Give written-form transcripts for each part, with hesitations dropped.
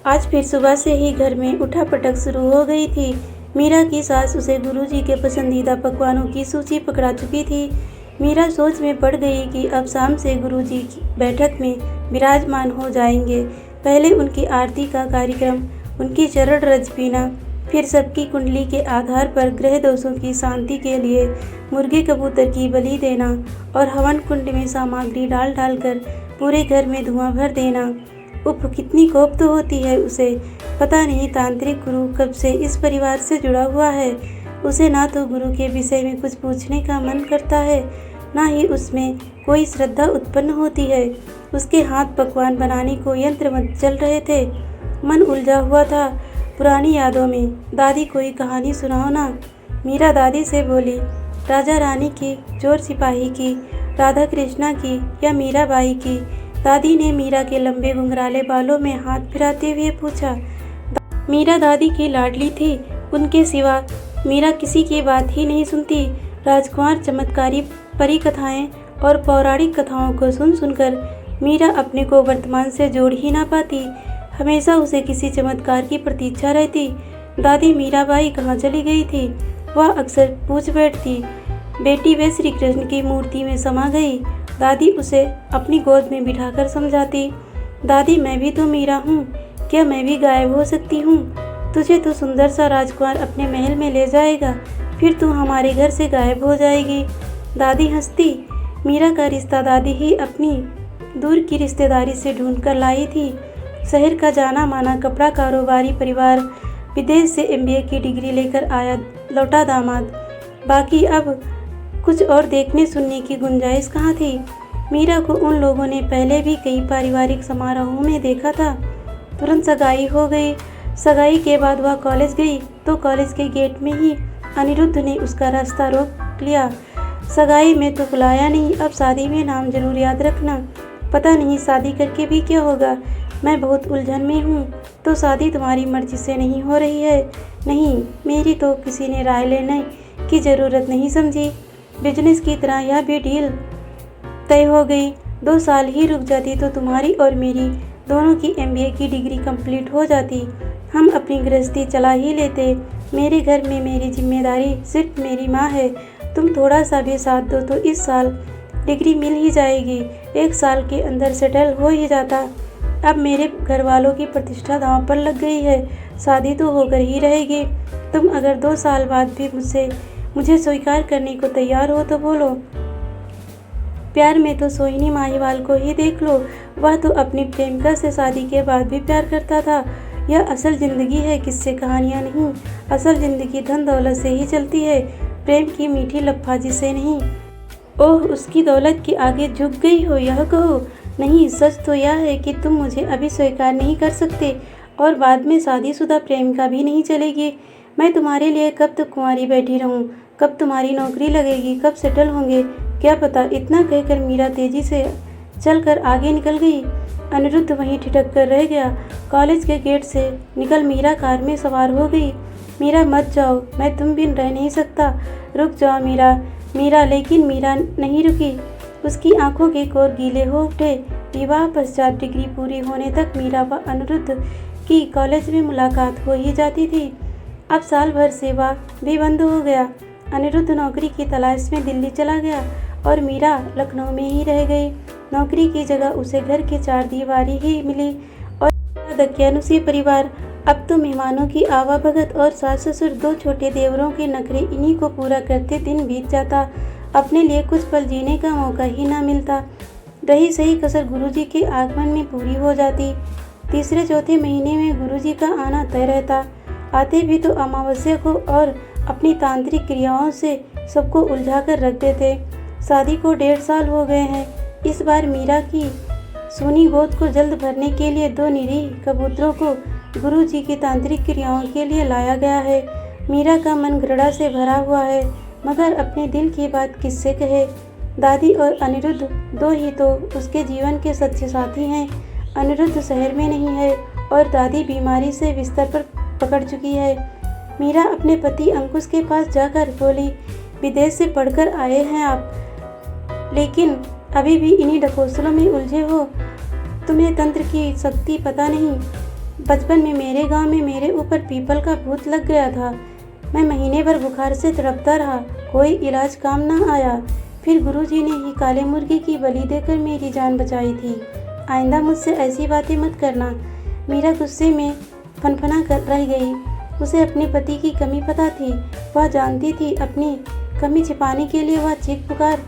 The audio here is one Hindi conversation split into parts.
आज फिर सुबह से ही घर में उठापटक शुरू हो गई थी। मीरा की सास उसे गुरुजी के पसंदीदा पकवानों की सूची पकड़ा चुकी थी। मीरा सोच में पड़ गई कि अब शाम से गुरुजी की बैठक में विराजमान हो जाएंगे। पहले उनकी आरती का कार्यक्रम, उनकी चरण रज पीना, फिर सबकी कुंडली के आधार पर ग्रह दोषों की शांति के लिए मुर्गे कबूतर की बलि देना और हवन कुंड में सामग्री डाल डालकर पूरे घर में धुआं भर देना। उफ, कितनी कोप तो होती है उसे। पता नहीं तांत्रिक गुरु कब से इस परिवार से जुड़ा हुआ है। उसे ना तो गुरु के विषय में कुछ पूछने का मन करता है, ना ही उसमें कोई श्रद्धा उत्पन्न होती है। उसके हाथ पकवान बनाने को यंत्रवत चल रहे थे। मन उलझा हुआ था पुरानी यादों में। दादी, कोई कहानी सुनाओ ना। मीरा दादी से बोली। राजा रानी की, चोर सिपाही की, राधा कृष्णा की या मीराबाई की? दादी ने मीरा के लंबे घुंघराले बालों में हाथ फिराते हुए पूछा। मीरा दादी की लाडली थी। उनके सिवा मीरा किसी की बात ही नहीं सुनती। राजकुमार, चमत्कारी परी कथाएं और पौराणिक कथाओं को सुन सुनकर मीरा अपने को वर्तमान से जोड़ ही ना पाती। हमेशा उसे किसी चमत्कार की प्रतीक्षा रहती। दादी, मीराबाई कहाँ चली गई थी? वह अक्सर पूछ बैठती। बेटी, वे श्री कृष्ण की मूर्ति में समा गई। दादी उसे अपनी गोद में बिठाकर समझाती। दादी, मैं भी तो मीरा हूँ। क्या मैं भी गायब हो सकती हूँ? तुझे तो सुंदर सा राजकुमार अपने महल में ले जाएगा, फिर तू हमारे घर से गायब हो जाएगी। दादी हंसती। मीरा का रिश्ता दादी ही अपनी दूर की रिश्तेदारी से ढूंढ कर लाई थी। शहर का जाना माना कपड़ा कारोबारी परिवार, विदेश से MBA की डिग्री लेकर आया लौटा दामाद। बाकी अब कुछ और देखने सुनने की गुंजाइश कहाँ थी। मीरा को उन लोगों ने पहले भी कई पारिवारिक समारोहों में देखा था। तुरंत सगाई हो गई। सगाई के बाद वह कॉलेज गई तो कॉलेज के गेट में ही अनिरुद्ध ने उसका रास्ता रोक लिया। सगाई में तो बुलाया नहीं, अब शादी में नाम जरूर याद रखना। पता नहीं शादी करके भी क्या होगा। मैं बहुत उलझन में हूँ। तो शादी तुम्हारी मर्जी से नहीं हो रही है? नहीं, मेरी तो किसी ने राय लेने की ज़रूरत नहीं समझी। बिजनेस की तरह यह भी डील तय हो गई। 2 साल ही रुक जाती तो तुम्हारी और मेरी दोनों की MBA की डिग्री कंप्लीट हो जाती। हम अपनी गृहस्थी चला ही लेते। मेरे घर में मेरी जिम्मेदारी सिर्फ मेरी माँ है। तुम थोड़ा सा भी साथ दो तो इस साल डिग्री मिल ही जाएगी। 1 साल के अंदर सेटल हो ही जाता। अब मेरे घर वालों की प्रतिष्ठा दांव पर लग गई है। शादी तो होकर ही रहेगी। तुम अगर 2 साल बाद भी मुझे स्वीकार करने को तैयार हो तो बोलो। प्यार में तो सोहिनी माहीवाल को ही देख लो। वह तो अपनी प्रेमिका से शादी के बाद भी प्यार करता था। यह असल जिंदगी है, किससे कहानियाँ नहीं। असल जिंदगी धन दौलत से ही चलती है, प्रेम की मीठी लफ्फाजी से नहीं। ओह, उसकी दौलत के आगे झुक गई हो यह कहो। नहीं, सच तो यह है कि तुम मुझे अभी स्वीकार नहीं कर सकते और बाद में शादीशुदा प्रेमिका भी नहीं चलेगी। मैं तुम्हारे लिए कब तक कुंवारी बैठी रहूं? कब तुम्हारी नौकरी लगेगी? कब सेटल होंगे? क्या पता। इतना कहकर मीरा तेजी से चलकर आगे निकल गई। अनिरुद्ध वहीं ठिठक कर रह गया। कॉलेज के गेट से निकल मीरा कार में सवार हो गई। मीरा, मत जाओ, मैं तुम बिन रह नहीं सकता। रुक जाओ मीरा। मीरा, लेकिन मीरा नहीं रुकी। उसकी आंखों के कोर गीले हो उठे। विवाह पश्चात डिग्री पूरी होने तक मीरा व अनिरुद्ध की कॉलेज में मुलाकात हो ही जाती थी। अब साल भर सेवा भी बंद हो गया। अनिरुद्ध नौकरी की तलाश में दिल्ली चला गया और मीरा लखनऊ में ही रह गई। नौकरी की जगह उसे घर की 4 दीवारी ही मिली और दकियानुसी परिवार। अब तो मेहमानों की आवाभगत और सास ससुर 2 छोटे देवरों के नखरे, इन्हीं को पूरा करते दिन बीत जाता। अपने लिए कुछ पल जीने का मौका ही ना मिलता। रही सही कसर गुरुजी के आगमन में पूरी हो जाती। तीसरे चौथे महीने में गुरुजी का आना तय रहता। आते भी तो अमावस्या को और अपनी तांत्रिक क्रियाओं से सबको उलझा कर रख देते। शादी को 1.5 साल हो गए हैं। इस बार मीरा की सूनी गोद को जल्द भरने के लिए 2 निरीह कबूतरों को गुरुजी की तांत्रिक क्रियाओं के लिए लाया गया है। मीरा का मन घृणा से भरा हुआ है, मगर अपने दिल की बात किससे कहे। दादी और अनिरुद्ध 2 ही तो उसके जीवन के सच्चे साथी हैं। अनिरुद्ध शहर में नहीं है और दादी बीमारी से बिस्तर पर पकड़ चुकी है। मीरा अपने पति अंकुश के पास जाकर बोली, विदेश से पढ़कर आए हैं आप, लेकिन अभी भी इन्हीं ढकोसलों में उलझे हो। तुम्हें तंत्र की शक्ति पता नहीं। बचपन में मेरे गांव में मेरे ऊपर पीपल का भूत लग गया था। मैं महीने भर बुखार से तड़पता रहा, कोई इलाज काम ना आया। फिर गुरुजी ने ही काले मुर्गे की बलि देकर मेरी जान बचाई थी। आइंदा मुझसे ऐसी बातें मत करना। मीरा गुस्से में फनफना कर रह गई। उसे अपने पति की कमी पता थी। वह जानती थी अपनी कमी छिपाने के लिए वह चीख पुकार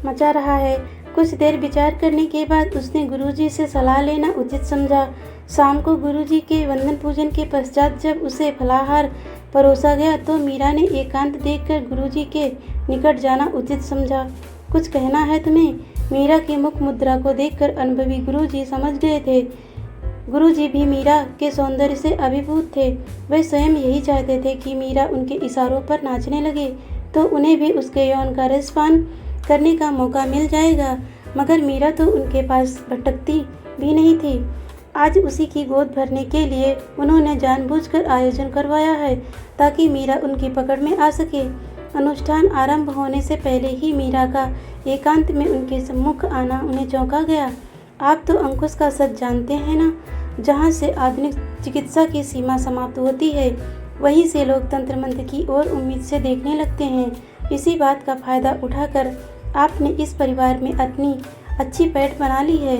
मचा रहा है। कुछ देर विचार करने के बाद उसने गुरुजी से सलाह लेना उचित समझा। शाम को गुरुजी के वंदन पूजन के पश्चात जब उसे फलाहार परोसा गया तो मीरा ने एकांत देखकर गुरुजी के निकट जाना उचित समझा। कुछ कहना है तुम्हें? मीरा की मुख मुद्रा को देखकर अनुभवी गुरुजी समझ गए थे। गुरुजी भी मीरा के सौंदर्य से अभिभूत थे। वे स्वयं यही चाहते थे कि मीरा उनके इशारों पर नाचने लगे तो उन्हें भी उसके यौन का रसपान करने का मौका मिल जाएगा। मगर मीरा तो उनके पास भटकती भी नहीं थी। आज उसी की गोद भरने के लिए उन्होंने जानबूझकर आयोजन करवाया है ताकि मीरा उनकी पकड़ में आ सके। अनुष्ठान आरंभ होने से पहले ही मीरा का एकांत में उनके सम्मुख आना उन्हें चौंका गया। आप तो अंकुश का सच जानते हैं ना? जहाँ से आधुनिक चिकित्सा की सीमा समाप्त होती है वहीं से लोग तंत्र मंत्र की ओर उम्मीद से देखने लगते हैं। इसी बात का फायदा उठाकर आपने इस परिवार में अपनी अच्छी पैठ बना ली है।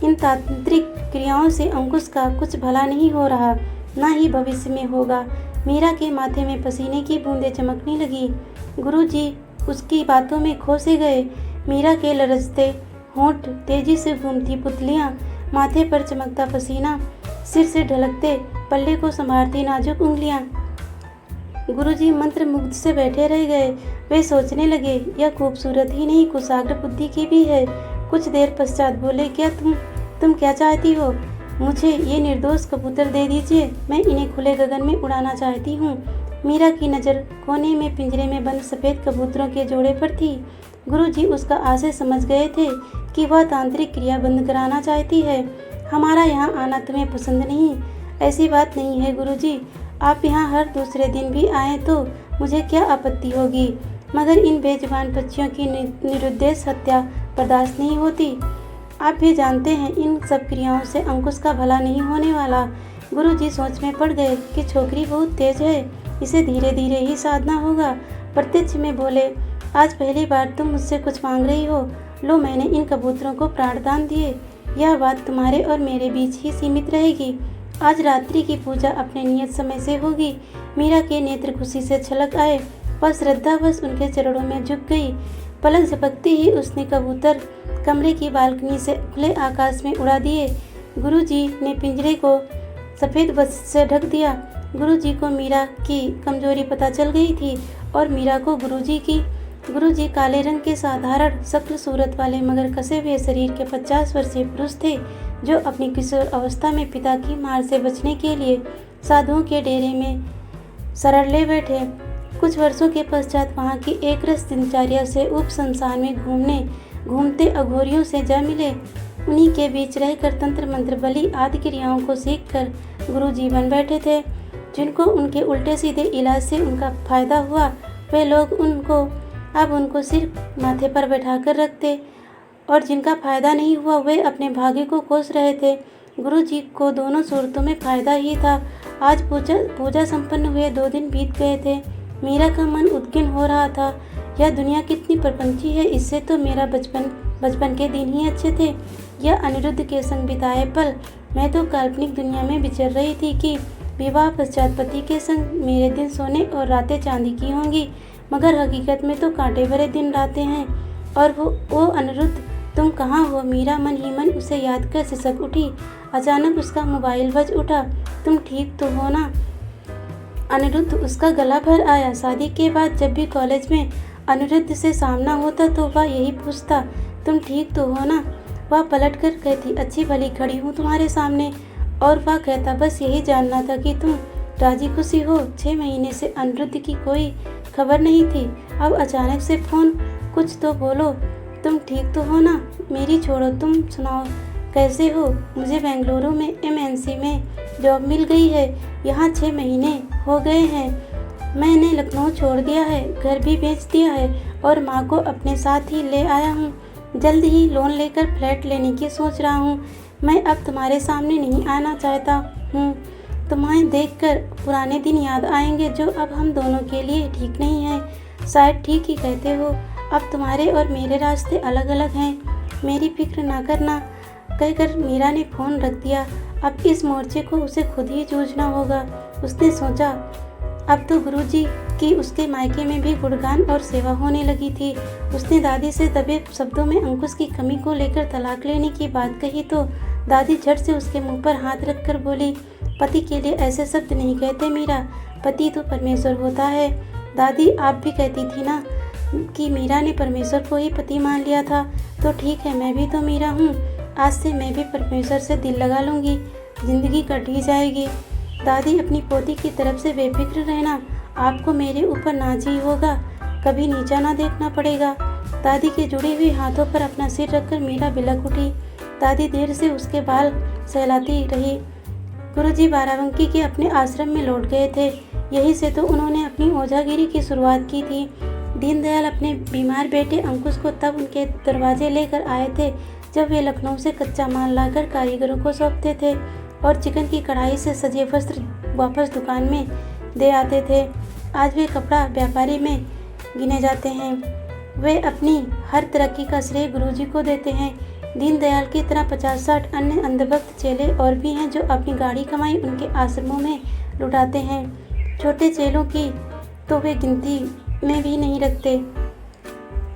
इन तांत्रिक क्रियाओं से अंकुश का कुछ भला नहीं हो रहा, ना ही भविष्य में होगा। मीरा के माथे में पसीने की बूंदें चमकने लगी। गुरुजी उसकी बातों में खो से गए। मीरा के लरजते होंठ, तेजी से घूमती पुतलियां, माथे पर चमकता पसीना, सिर से ढलकते पल्ले को संभालती नाजुक उंगलियां। गुरुजी मंत्र मुग्ध से बैठे रह गए। वे सोचने लगे, यह खूबसूरत ही नहीं कुशाग्र बुद्धि की भी है। कुछ देर पश्चात बोले, क्या तुम क्या चाहती हो? मुझे ये निर्दोष कबूतर दे दीजिए, मैं इन्हें खुले गगन में उड़ाना चाहती हूँ। मीरा की नज़र कोने में पिंजरे में बंद सफ़ेद कबूतरों के जोड़े पर थी। गुरुजी उसका आशय समझ गए थे कि वह तांत्रिक क्रिया बंद कराना चाहती है। हमारा यहाँ आना तुम्हें पसंद नहीं? ऐसी बात नहीं है गुरुजी, आप यहाँ हर दूसरे दिन भी आएँ तो मुझे क्या आपत्ति होगी, मगर इन बेजुबान पक्षियों की निरुद्देश हत्या बर्दाश्त नहीं होती। आप भी जानते हैं इन सब क्रियाओं से अंकुश का भला नहीं होने वाला। गुरुजी सोच में पड़ गए कि छोकरी बहुत तेज है, इसे धीरे धीरे ही साधना होगा। प्रत्यक्ष में बोले, आज पहली बार तुम मुझसे कुछ मांग रही हो। लो, मैंने इन कबूतरों को प्राणदान दिए। यह बात तुम्हारे और मेरे बीच ही सीमित रहेगी। आज रात्रि की पूजा अपने नियत समय से होगी। मीरा के नेत्र खुशी से छलक आए। वह श्रद्धावश उनके चरणों में झुक गई। पलक झपकते ही उसने कबूतर कमरे की बालकनी से खुले आकाश में उड़ा दिए। गुरुजी ने पिंजरे को सफ़ेद बस से ढक दिया। गुरुजी को मीरा की कमजोरी पता चल गई थी और मीरा को गुरुजी काले रंग के साधारण शक्ल सूरत वाले मगर कसे हुए शरीर के 50 वर्षीय पुरुष थे जो अपनी किशोर अवस्था में पिता की मार से बचने के लिए साधुओं के डेरे में शरण ले बैठे। कुछ वर्षों के पश्चात वहाँ की एक रस दिनचर्या से उप संसार में घूमते अघोरियों से जा मिले। उन्हीं के बीच रहकर तंत्र मंत्र बलि आदि क्रियाओं को सीखकर गुरुजी बन बैठे थे। जिनको उनके उल्टे सीधे इलाज से उनका फायदा हुआ वे लोग अब उनको सिर्फ माथे पर बैठा कर रखते और जिनका फायदा नहीं हुआ वे अपने भाग्य को कोस रहे थे। गुरुजी को दोनों सूरतों में फायदा ही था। आज पूजा संपन्न हुए 2 दिन बीत गए थे। मीरा का मन उद्विग्न हो रहा था। यह दुनिया कितनी प्रपंची है, इससे तो मेरा बचपन के दिन ही अच्छे थे। यह अनिरुद्ध के संग बिताए पल, मैं तो काल्पनिक दुनिया में विचर रही थी कि विवाह पश्चात पति के संग मेरे दिन सोने और रातें चांदी की होंगी, मगर हकीकत में तो कांटे भरे दिन रातें हैं। और वो अनिरुद्ध, तुम कहाँ हो? मीरा मन ही मन उसे याद कर सिसक उठी। अचानक उसका मोबाइल बज उठा। तुम ठीक तो हो ना? अनिरुद्ध उसका गला भर आया। शादी के बाद जब भी कॉलेज में अनिरुद्ध से सामना होता तो वह यही पूछता, तुम ठीक तो हो ना? वह पलट कर कहती, अच्छी भली खड़ी हूँ तुम्हारे सामने। और वह कहता, बस यही जानना था कि तुम राजी खुशी हो। 6 महीने से अनिरुद्ध की कोई खबर नहीं थी। अब अचानक से फ़ोन, कुछ तो बोलो, तुम ठीक तो हो ना? मेरी छोड़ो, तुम सुनाओ कैसे हो? मुझे बेंगलुरु में MNC में जॉब मिल गई है। यहाँ 6 महीने हो गए हैं। मैंने लखनऊ छोड़ दिया है, घर भी बेच दिया है और माँ को अपने साथ ही ले आया हूँ। जल्द ही लोन लेकर फ्लैट लेने की सोच रहा हूँ। मैं अब तुम्हारे सामने नहीं आना चाहता हूँ। तुम्हें देखकर पुराने दिन याद आएंगे जो अब हम दोनों के लिए ठीक नहीं है। शायद ठीक ही कहते हो, अब तुम्हारे और मेरे रास्ते अलग अलग हैं। मेरी फिक्र ना करना, कहकर मीरा ने फ़ोन रख दिया। अब इस मोर्चे को उसे खुद ही जूझना होगा। उसने सोचा, अब तो गुरुजी की उसके मायके में भी गुणगान और सेवा होने लगी थी। उसने दादी से दबे शब्दों में अंकुश की कमी को लेकर तलाक लेने की बात कही तो दादी झट से उसके मुंह पर हाथ रखकर बोली, पति के लिए ऐसे शब्द नहीं कहते मीरा, पति तो परमेश्वर होता है। दादी, आप भी कहती थी ना कि मीरा ने परमेश्वर को ही पति मान लिया था। तो ठीक है, मैं भी तो मीरा हूँ। आज से मैं भी परमेश्वर से दिल लगा लूँगी, जिंदगी कट ही जाएगी। दादी, अपनी पोती की तरफ से बेफिक्र रहना, आपको मेरे ऊपर नाज ही होगा, कभी नीचा ना देखना पड़ेगा। दादी के जुड़े हुए हाथों पर अपना सिर रखकर मीरा बिलख उठी। दादी देर से उसके बाल सहलाती रही। गुरुजी बाराबंकी के अपने आश्रम में लौट गए थे। यहीं से तो उन्होंने अपनी ओझागिरी की शुरुआत की थी। दीनदयाल अपने बीमार बेटे अंकुश को तब उनके दरवाजे लेकर आए थे जब वे लखनऊ से कच्चा माल लाकर कारीगरों को सौंपते थे और चिकन की कढ़ाई से सजे वस्त्र वापस दुकान में दे आते थे। आज वे कपड़ा व्यापारी में गिने जाते हैं। वे अपनी हर तरक्की का श्रेय गुरुजी को देते हैं। दीनदयाल की तरह 50-60 अन्य अंधभक्त चेले और भी हैं जो अपनी गाड़ी कमाई उनके आश्रमों में लुटाते हैं। छोटे चेलों की तो वे गिनती में भी नहीं रखते।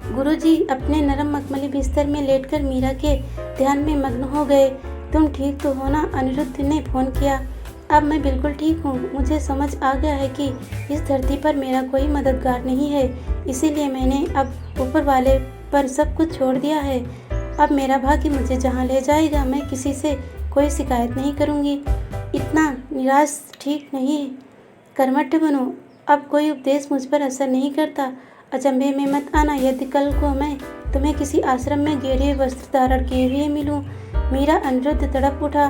गुरुजी अपने नरम मखमली बिस्तर में लेटकर मीरा के ध्यान में मग्न हो गए। तुम ठीक तो हो ना? अनिरुद्ध ने फ़ोन किया। अब मैं बिल्कुल ठीक हूँ। मुझे समझ आ गया है कि इस धरती पर मेरा कोई मददगार नहीं है, इसीलिए मैंने अब ऊपर वाले पर सब कुछ छोड़ दिया है। अब मेरा भाग्य मुझे जहाँ ले जाएगा, मैं किसी से कोई शिकायत नहीं करूँगी। इतना निराश ठीक नहीं, कर्मठ बनो। अब कोई उपदेश मुझ पर असर नहीं करता। अचंभे में मत आना यदि कल को मैं तुम्हें किसी आश्रम में गहरे वस्त्र धारण किए हुए मिलूं। मीरा, अनिरुद्ध तड़प उठा।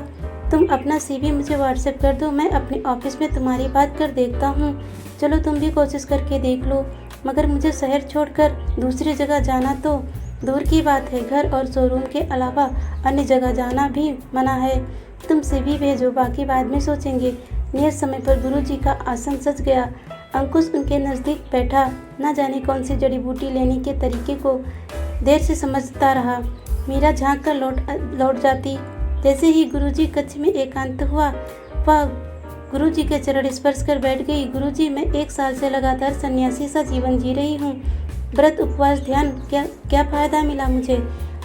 तुम अपना CV मुझे व्हाट्सएप कर दो, मैं अपने ऑफिस में तुम्हारी बात कर देखता हूँ। चलो तुम भी कोशिश करके देख लो, मगर मुझे शहर छोड़कर दूसरी जगह जाना तो दूर की बात है, घर और शोरूम के अलावा अन्य जगह जाना भी मना है। तुम CV भेजो, बाकी बाद में सोचेंगे। नियत समय पर गुरुजी का आसन सज गया। अंकुश उनके नज़दीक बैठा न जाने कौन सी जड़ी बूटी लेने के तरीके को देर से समझता रहा। मीरा झांक कर लौट जाती। जैसे ही गुरुजी कक्ष में एकांत हुआ, वह गुरुजी के चरण स्पर्श कर बैठ गई। गुरुजी, मैं 1 साल से लगातार सन्यासी सा जीवन जी रही हूँ। व्रत, उपवास, ध्यान, क्या फ़ायदा मिला मुझे?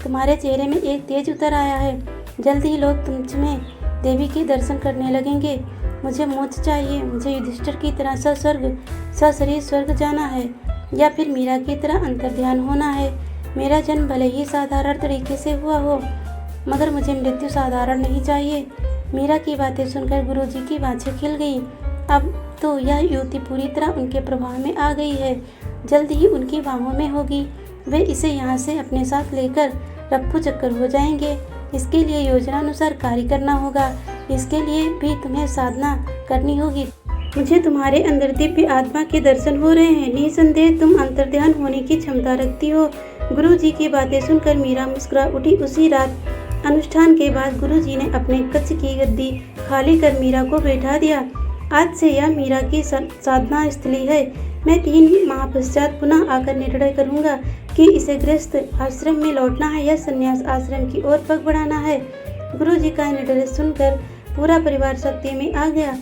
तुम्हारे चेहरे में एक तेज उतर आया है। जल्द ही लोग तुझमें देवी के दर्शन करने लगेंगे। मुझे मोक्ष चाहिए। मुझे युधिष्ठिर की तरह सशरीर स्वर्ग जाना है या फिर मीरा की तरह अंतर्ध्यान होना है। मेरा जन्म भले ही साधारण तरीके से हुआ हो, मगर मुझे मृत्यु साधारण नहीं चाहिए। मीरा की बातें सुनकर गुरुजी की बाँछें खिल गई। अब तो यह युवती पूरी तरह उनके प्रभाव में आ गई है। जल्द ही उनकी बाहों में होगी। वे इसे यहाँ से अपने साथ लेकर रफ्फू चक्कर हो जाएंगे। इसके लिए योजनानुसार कार्य करना होगा। इसके लिए भी तुम्हें साधना करनी होगी। मुझे तुम्हारे अंदर दिव्य आत्मा के दर्शन हो रहे हैं। निसंदेह तुम अंतर्ध्यान होने की क्षमता रखती हो। गुरुजी की बातें सुनकर मीरा मुस्कुरा उठी। उसी रात अनुष्ठान के बाद गुरुजी ने अपने कक्ष की गद्दी खाली कर मीरा को बैठा दिया। आज से यह मीरा की साधना स्थली है। मैं 3 माह पश्चात पुनः आकर निर्णय करूँगा कि इसे गृहस्थ आश्रम में लौटना है या संन्यास आश्रम की ओर पग बढ़ाना है। गुरुजी का निर्णय सुनकर पूरा परिवार सत्य में आ गया,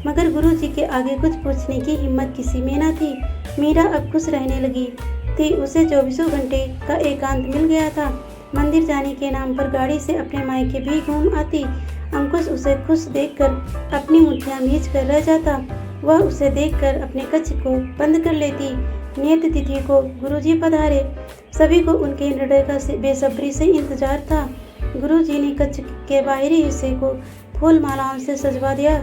मगर गुरुजी के आगे कुछ पूछने की हिम्मत किसी में न थी। मीरा अब खुश रहने लगी थी। उसे 24 घंटे का एकांत मिल गया था। मंदिर जाने के नाम पर गाड़ी से अपने मायके भी घूम आती। अंकुश उसे खुश देखकर अपनी मुठ्ठियां भींच कर रह जाता। वह उसे देखकर अपने कक्ष को बंद कर लेती। नियत तिथि को गुरुजी पधारे। सभी को उनके निर्णय का बेसब्री से इंतजार था। गुरुजी ने कक्ष के बाहरी हिस्से को फूल मालाओं से सजवा दिया,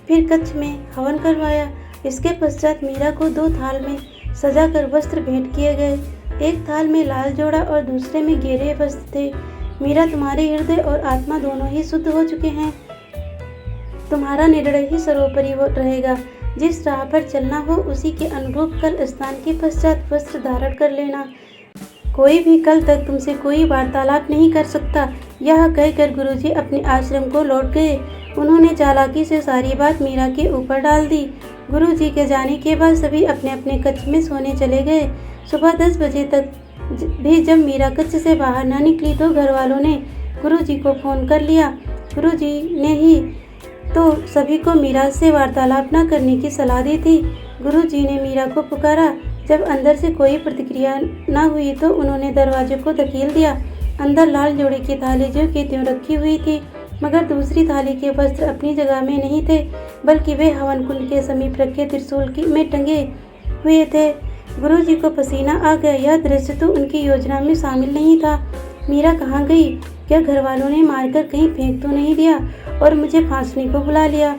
फिर कक्ष में हवन करवाया। इसके पश्चात मीरा को 2 थाल में सजाकर वस्त्र भेंट किए गए। एक थाल में लाल जोड़ा और दूसरे में गहरे वस्त्र थे। मीरा, तुम्हारे हृदय और आत्मा दोनों ही शुद्ध हो चुके हैं। तुम्हारा निर्णय ही सर्वोपरि रहेगा। जिस राह पर चलना हो उसी के अनुरूप कल स्नान के पश्चात वस्त्र धारण कर लेना। कोई भी कल तक तुमसे कोई वार्तालाप नहीं कर सकता। यह कहकर गुरुजी अपने आश्रम को लौट गए। उन्होंने चालाकी से सारी बात मीरा के ऊपर डाल दी। गुरुजी के जाने के बाद सभी अपने अपने कक्ष में सोने चले गए। सुबह 10 बजे तक भी जब मीरा कक्ष से बाहर न निकली तो घर वालों ने गुरुजी को फ़ोन कर लिया। गुरुजी ने ही तो सभी को मीरा से वार्तालाप न करने की सलाह दी थी। गुरुजी ने मीरा को पुकारा। जब अंदर से कोई प्रतिक्रिया न हुई तो उन्होंने दरवाजे को धकेल दिया। अंदर लाल जोड़े की थाली जो कि त्यों रखी हुई थी, मगर दूसरी थाली के वस्त्र अपनी जगह में नहीं थे, बल्कि वे हवन कुंड के समीप रखे त्रिशूल में टंगे हुए थे। गुरुजी को पसीना आ गया। यह दृश्य तो उनकी योजना में शामिल नहीं था। मीरा कहाँ गई? क्या घर वालों ने मारकर कहीं फेंक तो नहीं दिया और मुझे फांसने को बुला लिया?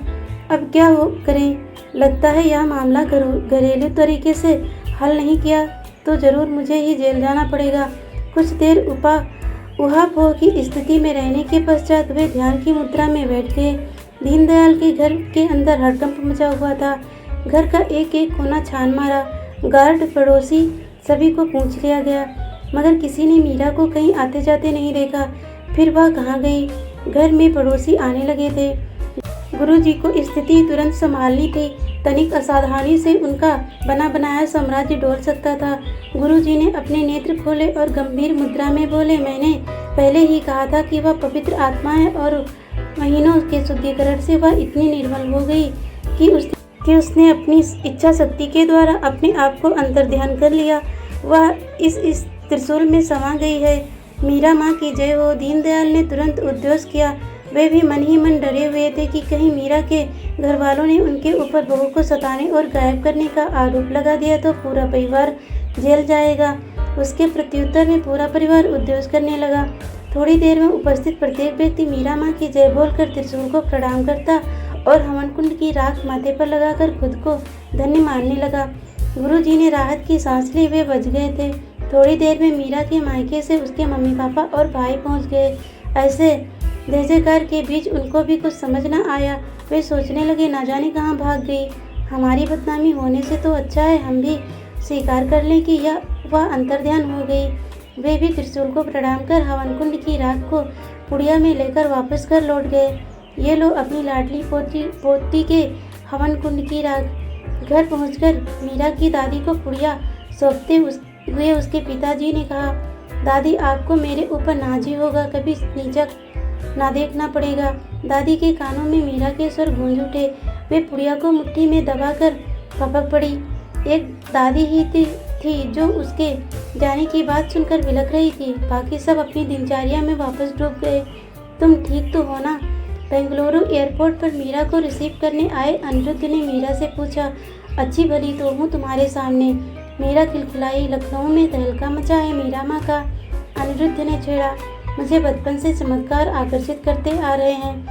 अब क्या करें? लगता है यह मामला घरेलू तरीके से हल नहीं किया तो ज़रूर मुझे ही जेल जाना पड़ेगा। कुछ देर उहापोह की स्थिति में रहने के पश्चात वे ध्यान की मुद्रा में बैठ गए। दीनदयाल के घर के अंदर हड़कंप मचा हुआ था। घर का एक एक कोना छान मारा। गार्ड, पड़ोसी सभी को पूछ लिया गया, मगर किसी ने मीरा को कहीं आते जाते नहीं देखा। फिर वह कहाँ गई? घर में पड़ोसी आने लगे थे। गुरुजी को स्थिति तुरंत संभालनी थी। तनिक असावधानी से उनका बना बनाया साम्राज्य डोल सकता था। गुरुजी ने अपने नेत्र खोले और गंभीर मुद्रा में बोले, मैंने पहले ही कहा था कि वह पवित्र आत्मा है और महीनों के शुद्धिकरण से वह इतनी निर्मल हो गई कि उसने अपनी इच्छा शक्ति के द्वारा अपने आप को अंतर्ध्यान कर लिया। वह इस त्रिशूल में समा गई है। मीरा माँ की जय हो। दीनदयाल ने तुरंत उद्घोष किया। वे भी मन ही मन डरे हुए थे कि कहीं मीरा के घर वालों ने उनके ऊपर बहू को सताने और गायब करने का आरोप लगा दिया तो पूरा परिवार जेल जाएगा। उसके प्रत्युत्तर में पूरा परिवार उद्घोष करने लगा। थोड़ी देर में उपस्थित प्रत्येक व्यक्ति मीरा माँ की जय बोलकर त्रिशूल को प्रणाम करता और हवन कुंड की राख माथे पर लगाकर खुद को धन्य मानने लगा। गुरुजी ने राहत की सांस ली। वे बच गए थे। थोड़ी देर में मीरा के मायके से उसके मम्मी पापा और भाई पहुंच गए। ऐसे जय-जयकार के बीच उनको भी कुछ समझ न आया। वे सोचने लगे, ना जाने कहाँ भाग गई। हमारी बदनामी होने से तो अच्छा है हम भी स्वीकार कर लें कि वह अंतर्ध्यान हो गई। वे भी त्रिशूल को प्रणाम कर हवन कुंड की राख को पुड़िया में लेकर वापस घर लौट गए। ये लो अपनी लाडली पोती के हवन कुंड की राख। घर पहुंचकर मीरा की दादी को पुड़िया सौंपते हुए उसके पिताजी ने कहा, दादी आपको मेरे ऊपर नाज ही होगा, कभी नीचा ना देखना पड़ेगा। दादी के कानों में मीरा के स्वर गूंज उठे। वे पुड़िया को मुट्ठी में दबाकर पपक पड़ी। एक दादी ही थी जो उसके जाने की बात सुनकर बिलख रही थी। बाकी सब अपनी दिनचर्या में वापस डूब गए। तुम ठीक तो हो ना? बेंगलुरु एयरपोर्ट पर मीरा को रिसीव करने आए अनिरुद्ध ने मीरा से पूछा। अच्छी भली तो हूँ तुम्हारे सामने। मीरा खिलखिलाई। लखनऊ में तहलका मचा है मीरा माँ का। अनिरुद्ध ने छेड़ा। मुझे बचपन से चमत्कार आकर्षित करते आ रहे हैं,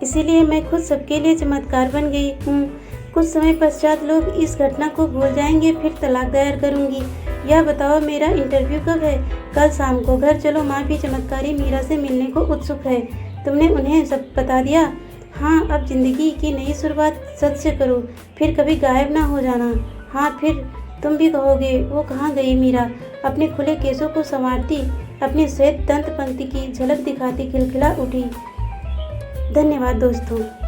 इसीलिए मैं खुद सबके लिए चमत्कार बन गई हूँ। कुछ समय पश्चात लोग इस घटना को भूल जाएंगे, फिर तलाक दायर करूँगी। यह बताओ मेरा इंटरव्यू कब है? कल शाम को। घर चलो, माँ भी चमत्कारी मीरा से मिलने को उत्सुक है। तुमने उन्हें सब बता दिया? हाँ, अब जिंदगी की नई शुरुआत सच से करो, फिर कभी गायब ना हो जाना। हाँ, फिर तुम भी कहोगे, वो कहाँ गई मीरा? अपने खुले केसों को संवारती, अपनी श्वेत दंत पंक्ति की झलक दिखाती खिलखिला उठी। धन्यवाद दोस्तों।